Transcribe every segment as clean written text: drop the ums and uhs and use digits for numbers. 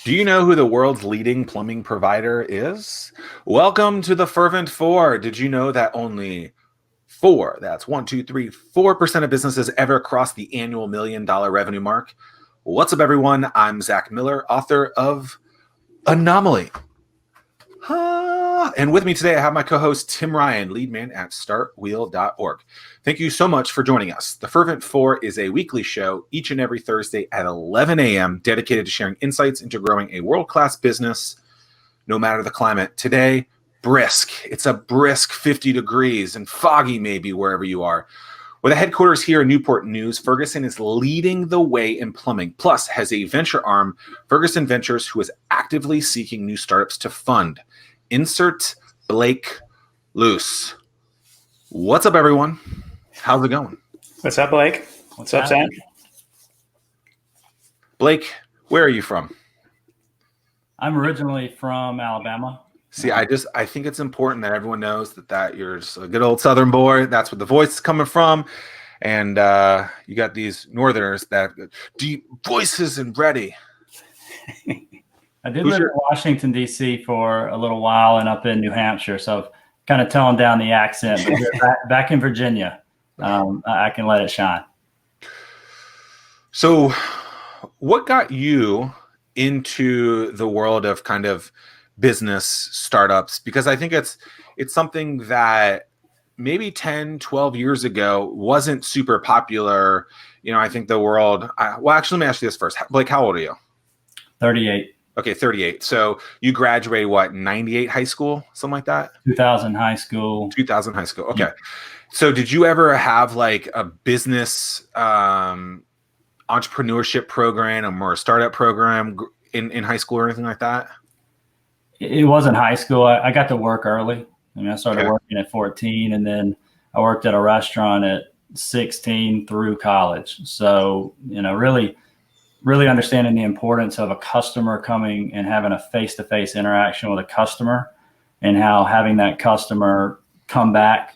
Do you know who the world's leading plumbing provider is? Welcome to the Fervent Four. Did you know that only that's 4% of businesses ever cross the annual $1 million revenue mark? What's up, everyone? I'm Zack Miller, author of Anomaly. And with me today, I have my co-host, Tim Ryan, lead man at startwheel.org. Thank you so much for joining us. The Fervent Four is a weekly show each and every Thursday at 11 a.m. dedicated to sharing insights into growing a world-class business, no matter the climate. Today, brisk. It's a brisk 50 degrees and foggy maybe wherever you are. With a headquarters here in Newport News, Ferguson is leading the way in plumbing, plus has a venture arm, Ferguson Ventures, who is actively seeking new startups to fund. Insert Blake Luse. What's up, everyone? How's it going? What's up, Blake? What's up, Zack? Blake, where are you from? I'm originally from Alabama. See, I think it's important that everyone knows that you're just a good old Southern boy. That's where the voice is coming from. And you got these Northerners that deep voices and ready. I did live in Washington, D.C. for a little while and up in New Hampshire. So kind of toning down the accent. But back in Virginia, I can let it shine. So what got you into the world of kind of business startups? Because I think it's something that maybe 10, 12 years ago wasn't super popular. You know, I think the world, well, actually, let me ask you this first. Blake, how old are you? 38. Okay, 38. So you graduated, what, 98 high school, something like that? 2000 high school. 2000 high school. Okay. Yeah. So did you ever have like a business entrepreneurship program or a startup program in high school or anything like that? It wasn't high school. I got to work early. I mean, I started working at 14, and then I worked at a restaurant at 16 through college. So, you know, really understanding the importance of a customer coming and having a face-to-face interaction with a customer, and how having that customer come back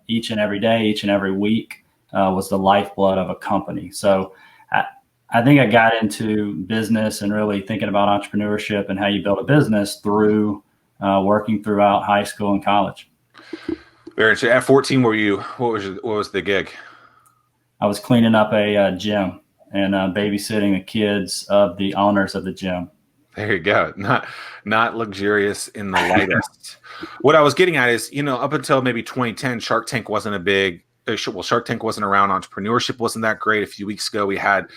each and every day, each and every week was the lifeblood of a company. So I think I got into business and really thinking about entrepreneurship and how you build a business through working throughout high school and college. Very interesting. At 14, what was the gig? I was cleaning up a gym and babysitting the kids of the owners of the gym. There you go. Not luxurious in the lightest. What I was getting at is, you know, up until maybe 2010, Shark Tank wasn't Shark Tank wasn't around. Entrepreneurship wasn't that great. A few weeks ago, we had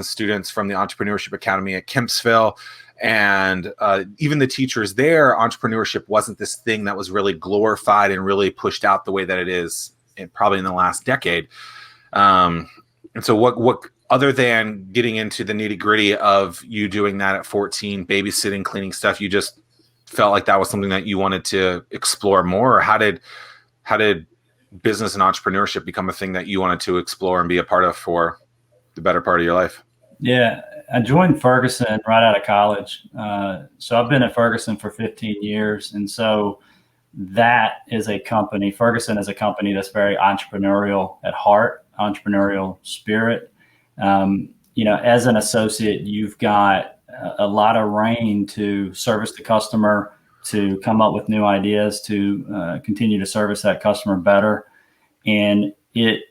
students from the Entrepreneurship Academy at Kempsville, and even the teachers there, entrepreneurship wasn't this thing that was really glorified and really pushed out the way that it is probably in the last decade. And so what other than getting into the nitty gritty of you doing that at 14, babysitting, cleaning stuff, you just felt like that was something that you wanted to explore more? Or how did business and entrepreneurship become a thing that you wanted to explore and be a part of for the better part of your life? Yeah, I joined Ferguson right out of college. So I've been at Ferguson for 15 years. And so that is a company, Ferguson is a company that's very entrepreneurial at heart, entrepreneurial spirit. You know, as an associate, you've got a lot of reign to service the customer, to come up with new ideas, to continue to service that customer better. And it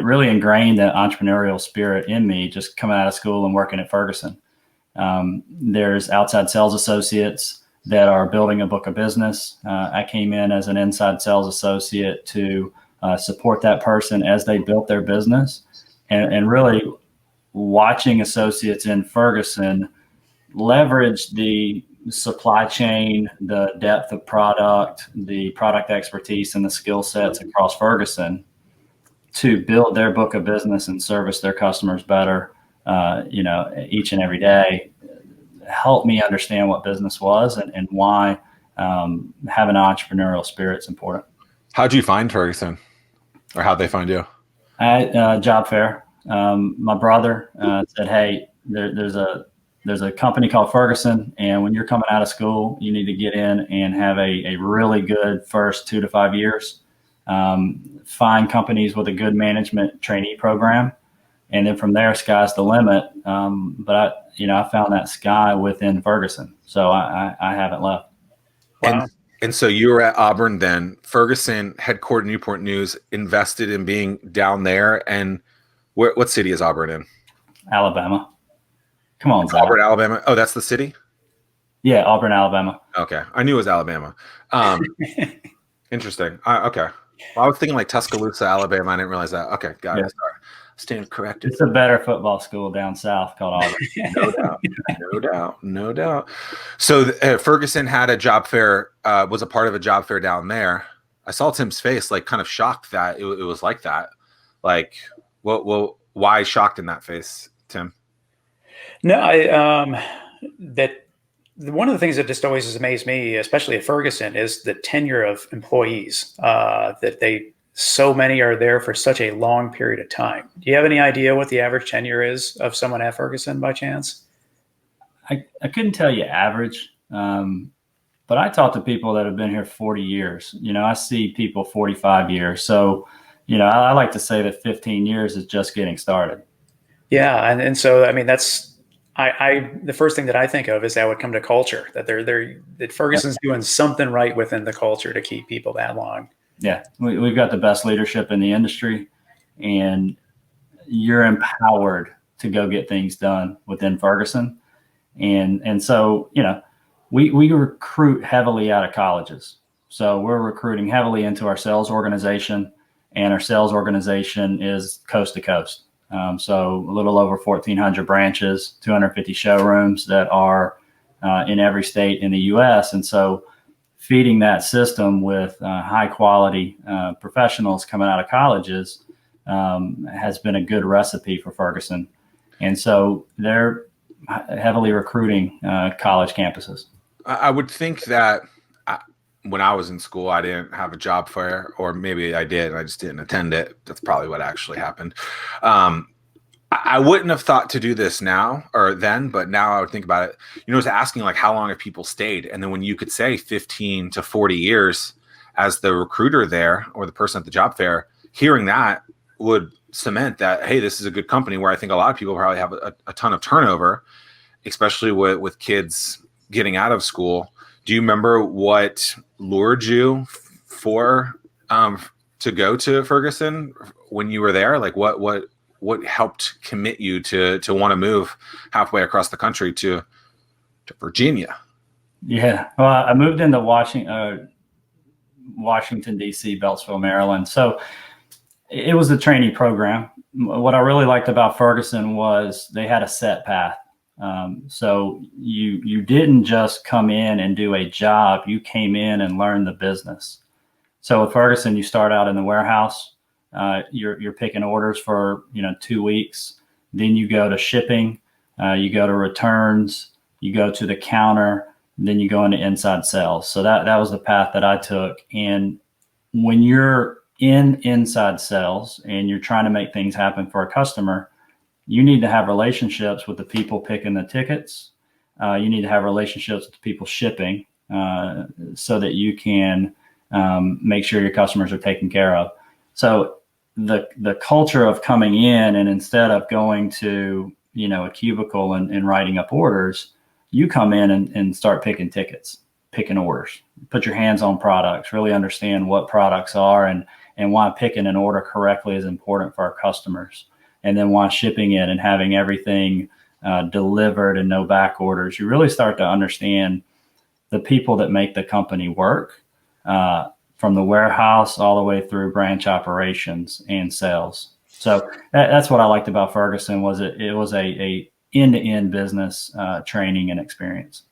really ingrained that entrepreneurial spirit in me, just coming out of school and working at Ferguson. There's outside sales associates that are building a book of business. I came in as an inside sales associate to support that person as they built their business, and really watching associates in Ferguson leverage the supply chain, the depth of product, the product expertise, and the skill sets across Ferguson to build their book of business and service their customers better, you know, each and every day. Helped me understand what business was and why having an entrepreneurial spirit is important. How'd you find Ferguson, or how'd they find you? Job fair. My brother said, "Hey, there's a company called Ferguson, and when you're coming out of school, you need to get in and have a really good first 2 to 5 years. Find companies with a good management trainee program And then from there, sky's the limit. But I found that sky within Ferguson. So I haven't left. Wow. And so you were at Auburn then. Ferguson, headquartered Newport News, invested in being down there. And what city is Auburn in? Alabama. Come on, Zack. Auburn, Alabama. Oh, that's the city? Yeah, Auburn, Alabama. Okay. I knew it was Alabama. Interesting. Okay. Well, I was thinking like Tuscaloosa, Alabama. I didn't realize that. Okay. Got it. Sorry. Stand corrected. It's a better football school down south called Auburn. No doubt. No doubt. No doubt. So Ferguson had a job fair, was a part of a job fair down there. I saw Tim's face, like kind of shocked that it was like that. Like, why shocked in that face, Tim? No, that one of the things that just always has amazed me, especially at Ferguson, is the tenure of employees. That so many are there for such a long period of time. Do you have any idea what the average tenure is of someone at Ferguson by chance? I couldn't tell you average, but I talk to people that have been here 40 years. I see people 45 years. So, I like to say that 15 years is just getting started. Yeah, and so I mean that's the first thing that I think of is that would come to culture, that that Ferguson's doing something right within the culture to keep people that long. Yeah, we've got the best leadership in the industry, and you're empowered to go get things done within Ferguson. And so, we recruit heavily out of colleges. So we're recruiting heavily into our sales organization, and our sales organization is coast to coast. So a little over 1,400 branches, 250 showrooms that are in every state in the U.S. And so feeding that system with high quality professionals coming out of colleges has been a good recipe for Ferguson. And so they're heavily recruiting college campuses. I would think that when I was in school, I didn't have a job fair, or maybe I did, and I just didn't attend it. That's probably what actually happened. I wouldn't have thought to do this now or then, but now I would think about it. I was asking like how long have people stayed? And then when you could say 15 to 40 years as the recruiter there or the person at the job fair, hearing that would cement that, hey, this is a good company, where I think a lot of people probably have a ton of turnover, especially with kids getting out of school. Do you remember what lured you to go to Ferguson when you were there? Like what helped commit you to want to move halfway across the country to Virginia? Yeah, well, I moved into Washington, D.C., Beltsville, Maryland. So it was a trainee program. What I really liked about Ferguson was they had a set path. So you didn't just come in and do a job. You came in and learned the business. So with Ferguson, you start out in the warehouse. You're picking orders for 2 weeks. Then you go to shipping. You go to returns. You go to the counter. Then you go into inside sales. So that was the path that I took. And when you're in inside sales and you're trying to make things happen for a customer, you need to have relationships with the people picking the tickets. You need to have relationships with the people shipping so that you can make sure your customers are taken care of. So the culture of coming in, and instead of going to a cubicle and writing up orders, you come in and start picking tickets, picking orders, put your hands on products, really understand what products are and why picking an order correctly is important for our customers. And then why shipping it and having everything delivered and no back orders. You really start to understand the people that make the company work, from the warehouse all the way through branch operations and sales. So that's what I liked about Ferguson, was it was a end-to-end business training and experience.